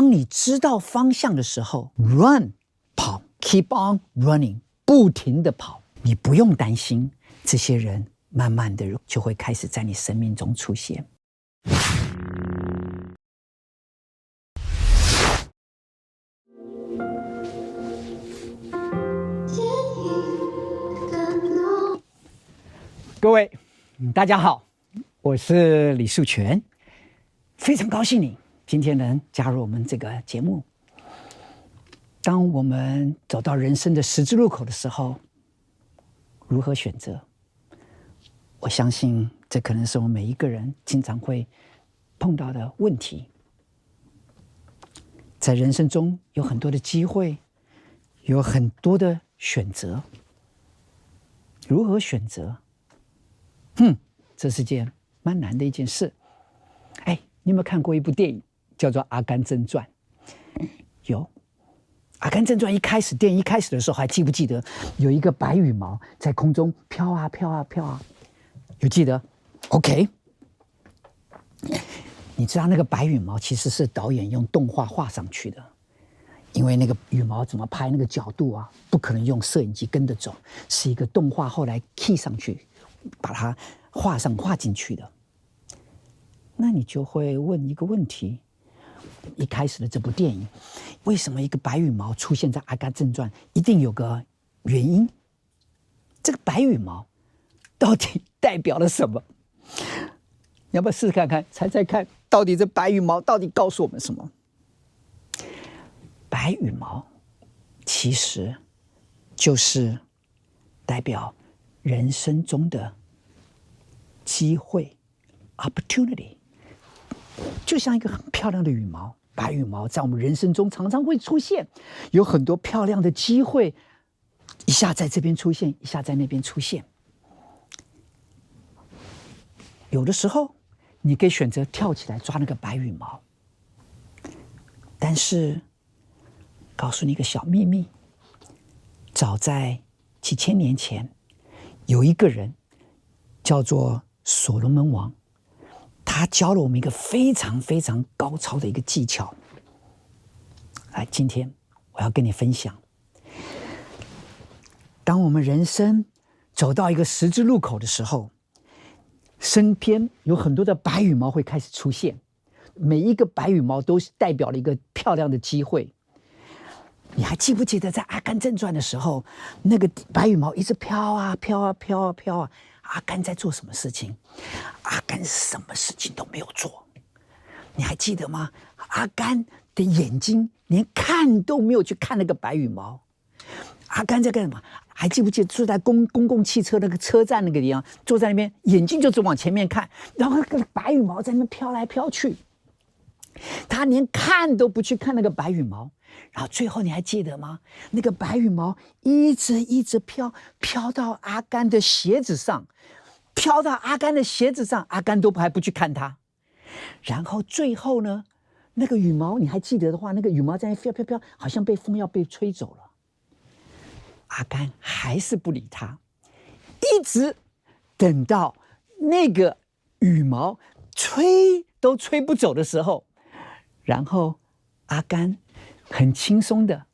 当你知道方向的时候 ，run 跑 ，keep on running 不停的跑，你不用担心，这些人慢慢的就会开始在你生命中出现。各位，大家好，我是李树全，非常高兴你今天能加入我们这个节目。当我们走到人生的十字路口的时候，如何选择？我相信这可能是我们每一个人经常会碰到的问题。在人生中有很多的机会，有很多的选择，如何选择？这是件蛮难的一件事。你有没有看过一部电影叫做《阿甘正传》？有。《阿甘正传》电影一开始的时候，还记不记得有一个白羽毛在空中飘啊飘啊飘啊？有记得 ？OK。你知道那个白羽毛其实是导演用动画画上去的，因为那个羽毛怎么拍那个角度啊，不可能用摄影机跟着走，是一个动画后来 key 上去，把它画进去的。那你就会问一个问题：一开始的这部电影，为什么一个白羽毛出现在《阿甘正传》？一定有个原因。这个白羽毛到底代表了什么？你要不要试试看看，猜猜看，到底这白羽毛到底告诉我们什么？白羽毛其实就是代表人生中的机会 opportunity， 就像一个很漂亮的羽毛，白羽毛在我们人生中常常会出现，有很多漂亮的机会，一下在这边出现，一下在那边出现。有的时候你可以选择跳起来抓那个白羽毛，但是告诉你一个小秘密，早在几千年前，有一个人叫做所罗门王，他教了我们一个非常非常高超的一个技巧。今天我要跟你分享，当我们人生走到一个十字路口的时候，身边有很多的白羽毛会开始出现，每一个白羽毛都代表了一个漂亮的机会。你还记不记得在《阿甘正传》的时候，那个白羽毛一直飘啊飘啊飘啊飘啊？阿甘在做什么事情？阿甘什么事情都没有做，你还记得吗？阿甘的眼睛连看都没有去看那个白羽毛。阿甘在干什么？还记不记得坐在公共汽车那个车站那个地方，坐在那边，眼睛就只往前面看，然后那个白羽毛在那边飘来飘去，他连看都不去看那个白羽毛。然后最后你还记得吗？那个白羽毛一直飘到阿甘的鞋子上，飘到阿甘的鞋子上，阿甘都还不去看它。然后最后呢，那个羽毛你还记得的话，那个羽毛在那飘飘飘，好像被风要被吹走了。阿甘还是不理他，一直等到那个羽毛吹都吹不走的时候，然后阿甘很轻松的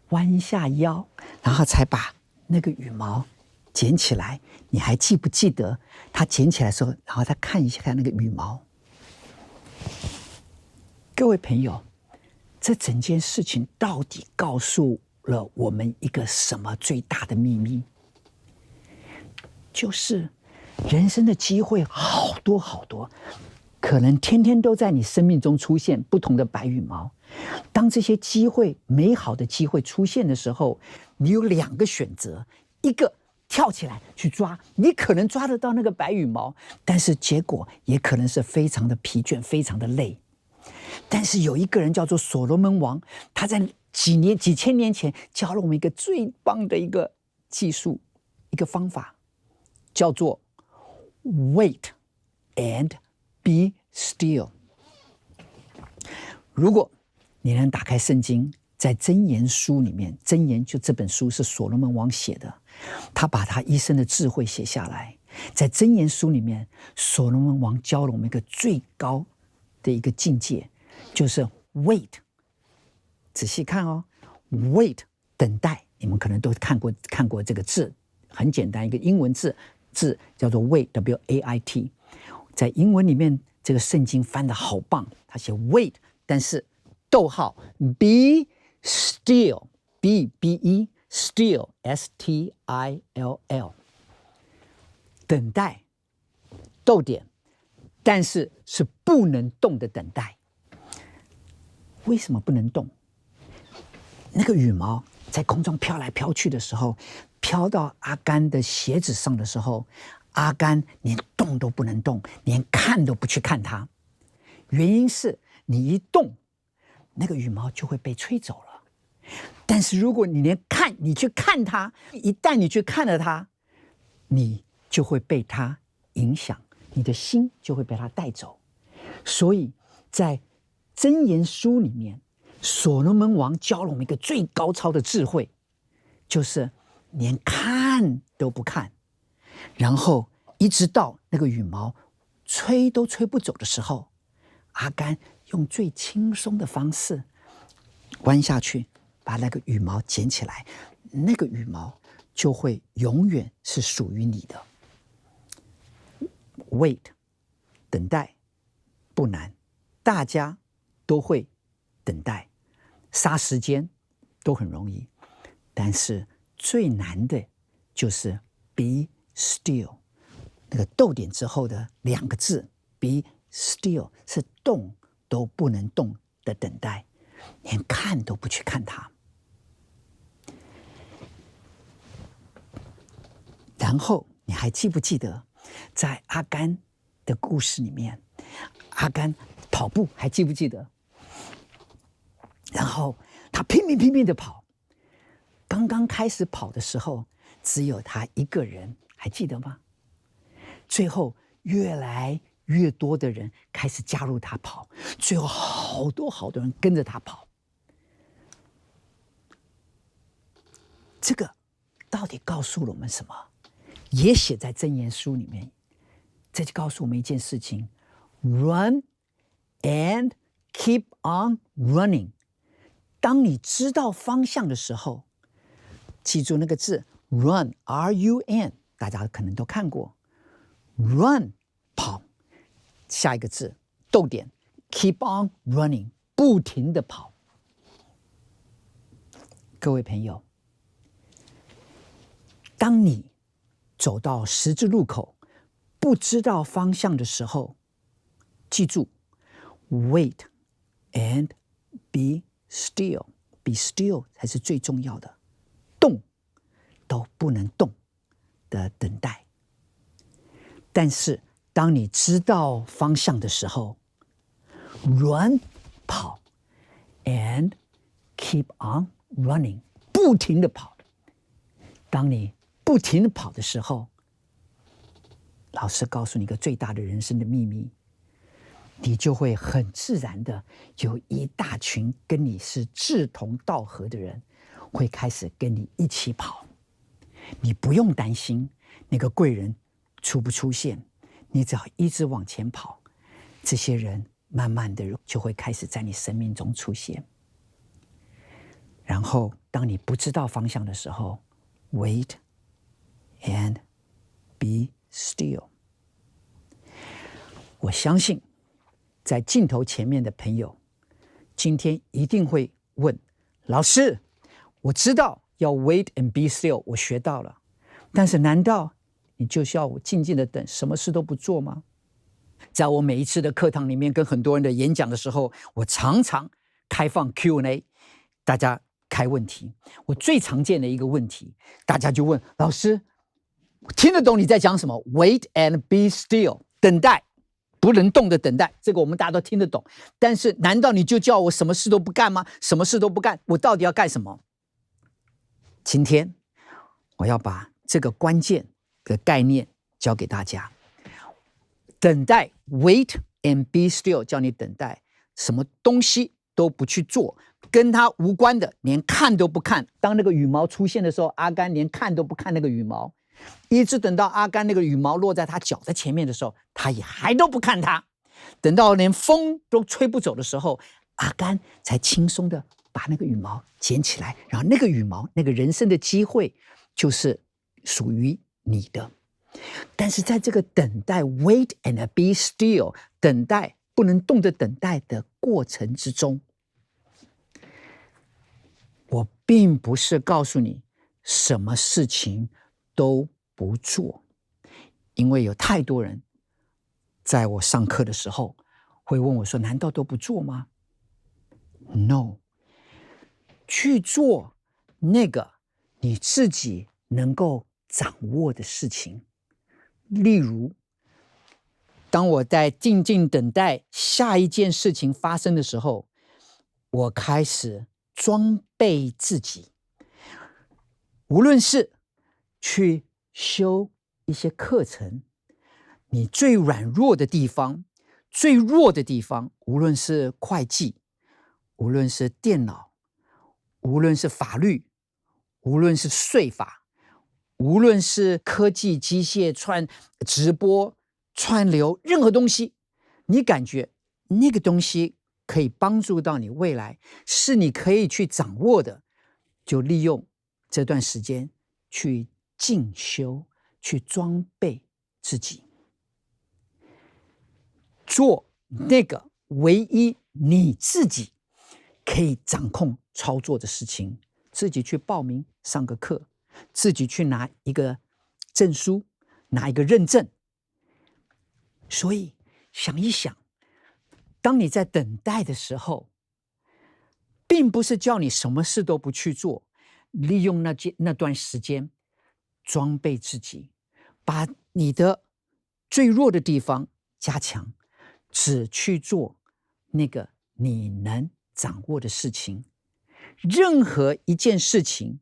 弯下腰，然后才把那个羽毛捡起来。你还记不记得他捡起来的时候，然后他看一下那个羽毛？各位朋友，这整件事情到底告诉了我们一个什么最大的秘密？就是人生的机会好多好多，可能天天都在你生命中出现不同的白羽毛。当这些机会，美好的机会出现的时候，你有两个选择：一个跳起来去抓，你可能抓得到那个白羽毛，但是结果也可能是非常的疲倦，非常的累。但是有一个人叫做所罗门王，他在几千年前教了我们一个最棒的一个技术，一个方法，叫做 wait and be still。如果你能打开圣经，在箴言书里面，箴言就这本书是所罗门王写的，他把他一生的智慧写下来。在箴言书里面，所罗门王教了我们一个最高的一个境界，就是 wait 仔细看哦 ，wait 等待，你们可能都看过这个字，很简单，一个英文字叫做 wait，W-A-I-T， 在英文里面这个圣经翻得好棒，它写 wait， 但是逗号 be still B-E still S-T-I-L-L 等待逗点，但是是不能动的等待。为什么不能动？那个羽毛在空中飘来飘去的时候，飘到阿甘的鞋子上的时候，阿甘连动都不能动，连看都不去看它。原因是你一动，那个羽毛就会被吹走了。但是如果你你去看它，一旦你去看了它，你就会被它影响，你的心就会被它带走。所以在箴言书里面，所罗门王教了我们一个最高超的智慧，就是连看都不看，然后一直到那个羽毛吹都吹不走的时候，阿甘用最轻松的方式弯下去，把那个羽毛捡起来，那个羽毛就会永远是属于你的。Wait， 等待不难，大家都会等待，杀时间都很容易，但是最难的就是 be still， 那个逗点之后的2个字 be still 是动都不能动的等待，连看都不去看它。然后你还记不记得在阿甘的故事里面，阿甘跑步还记不记得？然后他拼命的跑，刚刚开始跑的时候只有他一个人，还记得吗？最后越来越多的人开始加入他跑，最后好多人跟着他跑。这个到底告诉了我们什么？也写在箴言书里面，这就告诉我们一件事情 ：Run and keep on running。当你知道方向的时候，记住那个字 run R-U-N， 大家可能都看过。run 跑，下一个字逗点 keep on running 不停的跑。各位朋友，当你走到十字路口不知道方向的时候，记住 wait and be still， be still 才是最重要的，动都不能动的等待。但是当你知道方向的时候 run 跑 and keep on running 不停的跑。当你不停的跑的时候，老师告诉你一个最大的人生的秘密，你就会很自然的有一大群跟你是志同道合的人会开始跟你一起跑。你不用担心那个贵人出不出现，你只要一直往前跑，这些人慢慢的就会开始在你生命中出现。然后当你不知道方向的时候 wait and be still。 我相信在镜头前面的朋友今天一定会问，老师，我知道要 wait and be still， 我学到了，但是难道你就是要我静静的等，什么事都不做吗？在我每一次的课堂里面跟很多人的演讲的时候，我常常开放 Q&A， 大家开问题。我最常见的一个问题，大家就问老师，听得懂你在讲什么 ？Wait and be still， 等待，不能动的等待，这个我们大家都听得懂。但是难道你就叫我什么事都不干吗？什么事都不干，我到底要干什么？今天我要把这个关键的概念教给大家。等待 ，wait and be still， 叫你等待，什么东西都不去做，跟他无关的，连看都不看。当那个羽毛出现的时候，阿甘连看都不看那个羽毛，一直等到阿甘那个羽毛落在他脚的前面的时候，他也还都不看他。等到连风都吹不走的时候，阿甘才轻松的把那个羽毛捡起来，然后那个羽毛，那个人生的机会就是属于你的。但是在这个等待 wait and be still 等待不能动的等待的过程之中，我并不是告诉你什么事情都不做，因为有太多人在我上课的时候会问我说，难道都不做吗？ No， 去做那个你自己能够掌握的事情。例如，当我在静静等待下一件事情发生的时候，我开始装备自己，无论是去修一些课程，你最软弱的地方，最弱的地方，无论是会计，无论是电脑，无论是法律，无论是税法，无论是科技、机械、直播、串流，任何东西，你感觉那个东西可以帮助到你未来，是你可以去掌握的，就利用这段时间去进修，去装备自己，做那个唯一你自己可以掌控操作的事情，自己去报名上个课，自己去拿一个证书，拿一个认证。所以想一想，当你在等待的时候，并不是叫你什么事都不去做，利用那段时间装备自己，把你的最弱的地方加强，只去做那个你能掌握的事情。任何一件事情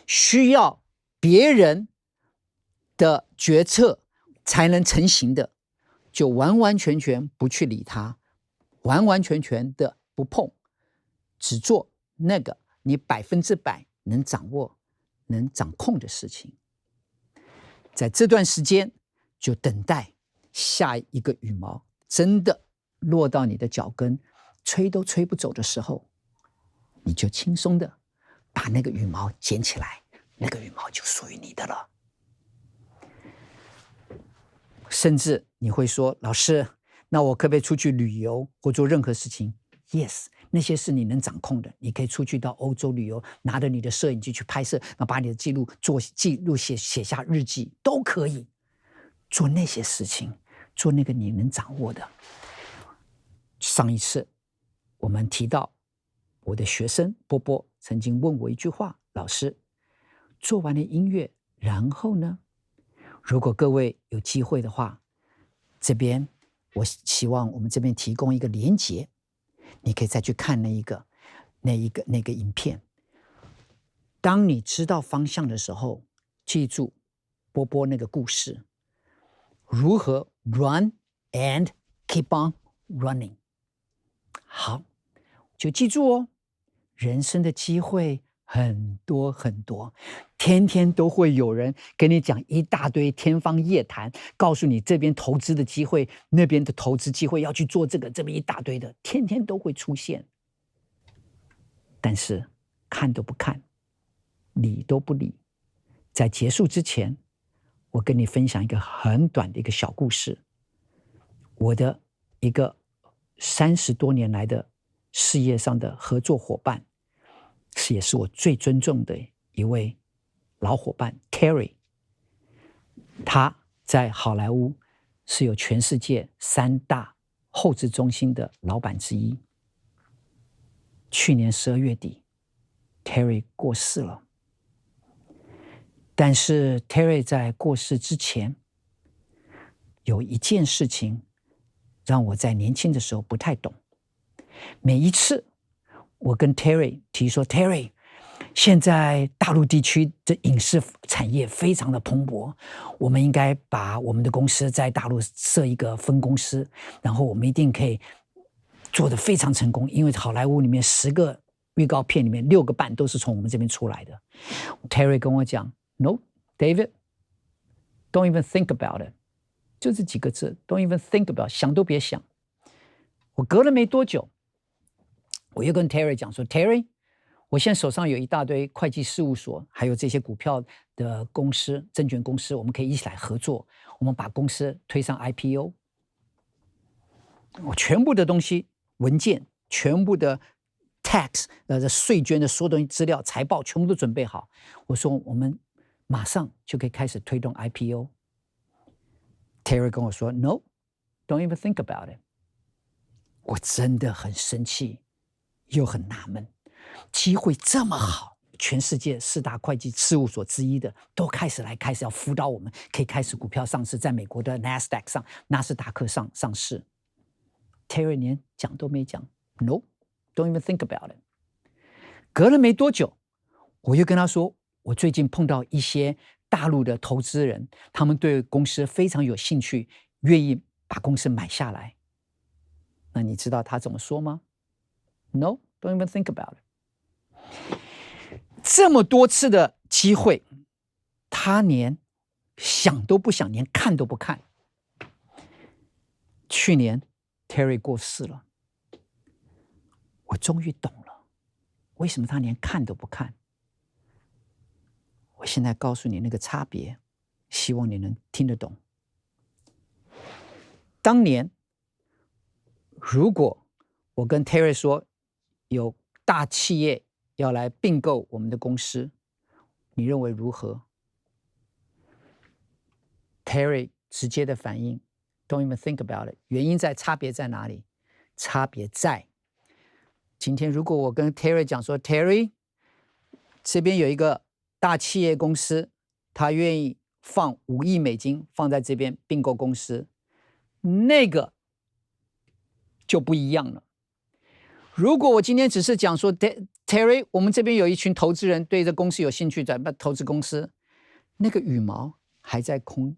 需要别人的决策才能成型的，就完完全全不去理它，完完全全的不碰，只做那个你100%能掌握、能掌控的事情。在这段时间，就等待下一个羽毛真的落到你的脚跟，吹都吹不走的时候，你就轻松的把那个羽毛捡起来，那个羽毛就属于你的了。甚至你会说，老师，那我可不可以出去旅游或做任何事情？ Yes， 那些是你能掌控的，你可以出去到欧洲旅游，拿着你的摄影机去拍摄，然后把你的记录做记录，写下日记，都可以做那些事情，做那个你能掌握的。上一次我们提到我的学生波波曾经问我一句话，老师，做完了音乐然后呢？如果各位有机会的话，这边我希望我们这边提供一个连结，你可以再去看那个影片。当你知道方向的时候，记住波波那个故事，如何 run and keep on running。好，就记住哦，人生的机会很多很多，天天都会有人跟你讲一大堆天方夜谭，告诉你这边投资的机会，那边的投资机会，要去做这个，这边一大堆的，天天都会出现。但是看都不看，理都不理。在结束之前，我跟你分享一个很短的一个小故事。我的一个30多年来的事业上的合作伙伴，也是我最尊重的一位老伙伴 Terry。 他在好莱坞是有全世界3大后制中心的老板之一。去年12月底 Terry 过世了。但是 Terry 在过世之前，有一件事情让我在年轻的时候不太懂。每一次我跟 Terry 提说， Terry， 现在大陆地区的影视产业非常的蓬勃，我们应该把我们的公司在大陆设一个分公司，然后我们一定可以做得非常成功，因为好莱坞里面10个预告片里面6个半都是从我们这边出来的。 Terry 跟我讲， No David, don't even think about it， 就这几个字， don't even think about it， 想都别想。我隔了没多久，我又跟 Terry 讲说， Terry，我现在手上有一大堆会计事务所，还有这些股票的公司、证券公司，我们可以一起来合作，我们把公司推上 IPO。我全部的东西、文件、全部的 tax 税捐的所有东西、资料、财报全部都准备好。我说我们马上就可以开始推动 IPO。Terry 跟我说 ，No， don't even think about it。我真的很生气，又很纳闷，机会这么好，全世界4大会计事务所之一的都开始要辅导我们，可以开始股票上市，在美国的 NASDAQ 上、纳斯达克上市。Terry 连讲都没讲 ，No， don't even think about it。隔了没多久，我又跟他说，我最近碰到一些大陆的投资人，他们对公司非常有兴趣，愿意把公司买下来。那你知道他怎么说吗？ No, don't even think about it。 这么多次的机会，他连想都不想，连看都不看。去年 Terry 过世了，我终于懂了，为什么他连看都不看。我现在告诉你那个差别，希望你能听得懂。当年如果我跟 Terry 说有大企业要来并购我们的公司，你认为如何？ Terry 直接的反应 Don't even think about it。 原因差别在哪里？差别在今天如果我跟 Terry 讲说 Terry 这边有一个大企业公司，他愿意放5亿美金放在这边并购公司，那个就不一样了。如果我今天只是讲说 Terry 我们这边有一群投资人对这公司有兴趣，在投资公司，那个羽毛还在空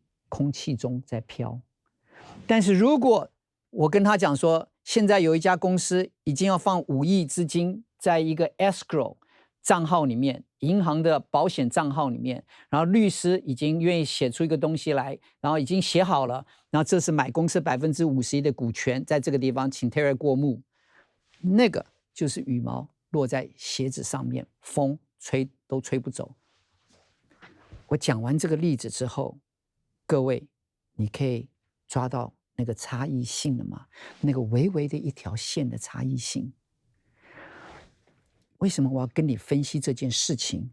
气中在飘。但是如果我跟他讲说，现在有一家公司已经要放5亿资金在一个 escrow 账号里面，银行的保险账号里面，然后律师已经愿意写出一个东西来，然后已经写好了，然后这是买公司51%的股权，在这个地方请 Terry 过目，那个就是羽毛落在鞋子上面，风吹都吹不走。我讲完这个例子之后，各位你可以抓到那个差异性了吗？那个微微的一条线的差异性。为什么我要跟你分析这件事情？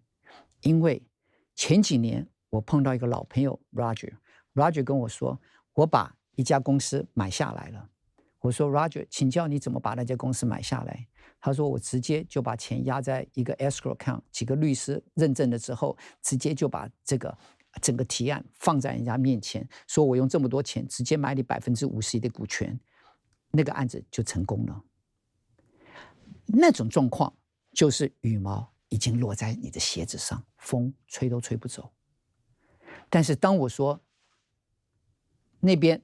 因为前几年我碰到一个老朋友 Roger 跟我说，我把一家公司买下来了。我说 Roger 请教你怎么把那家公司买下来？他说我直接就把钱压在一个 escrow account， 几个律师认证了之后，直接就把这个整个提案放在人家面前，说我用这么多钱直接买你51%的股权，那个案子就成功了。那种状况就是羽毛已经落在你的鞋子上，风吹都吹不走。但是当我说那边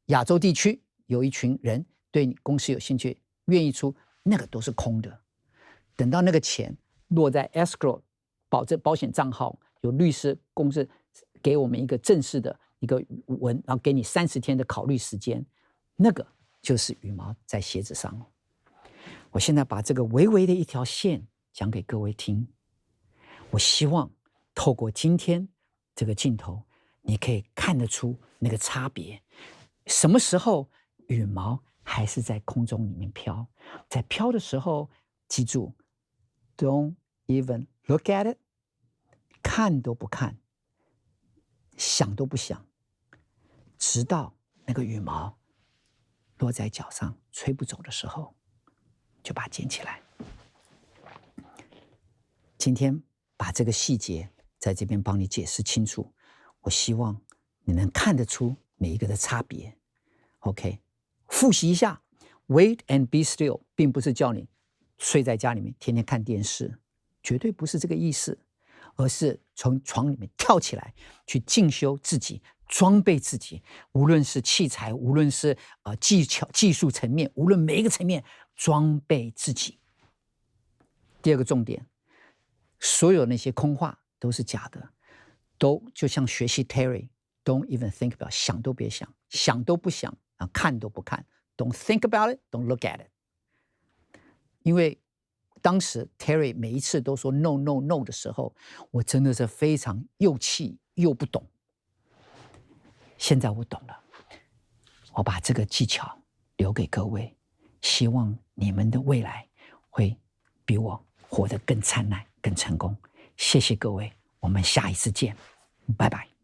亚洲地区有一群人对你公司有兴趣，愿意出，那个都是空的。等到那个钱落在 escrow 保险账号，有律师公司给我们一个正式的一个文，然后给你30天的考虑时间，那个就是羽毛在鞋子上了。我现在把这个微微的一条线讲给各位听，我希望透过今天这个镜头，你可以看得出那个差别。什么时候羽毛还是在空中里面飘？在飘的时候，记住 ，Don't even look at it， 看都不看，想都不想，直到那个羽毛落在脚上吹不走的时候，就把它捡起来。今天把这个细节在这边帮你解释清楚，我希望你能看得出每一个的差别。OK， 复习一下 ，Wait and be still， 并不是叫你睡在家里面天天看电视，绝对不是这个意思，而是从床里面跳起来去进修自己，装备自己，无论是器材，无论是技巧、技术层面，无论每一个层面，装备自己。第二个重点，所有那些空话都是假的，都就像学习 Terry。Don't even think about， 想都别想，想都不想，看都不看。Don't think about it, don't look at it。因为当时 Terry 每一次都说 no no no 的时候，我真的是非常又气又不懂。现在我懂了，我把这个技巧留给各位，希望你们的未来会比我活得更灿烂、更成功。谢谢各位，我们下一次见，拜拜。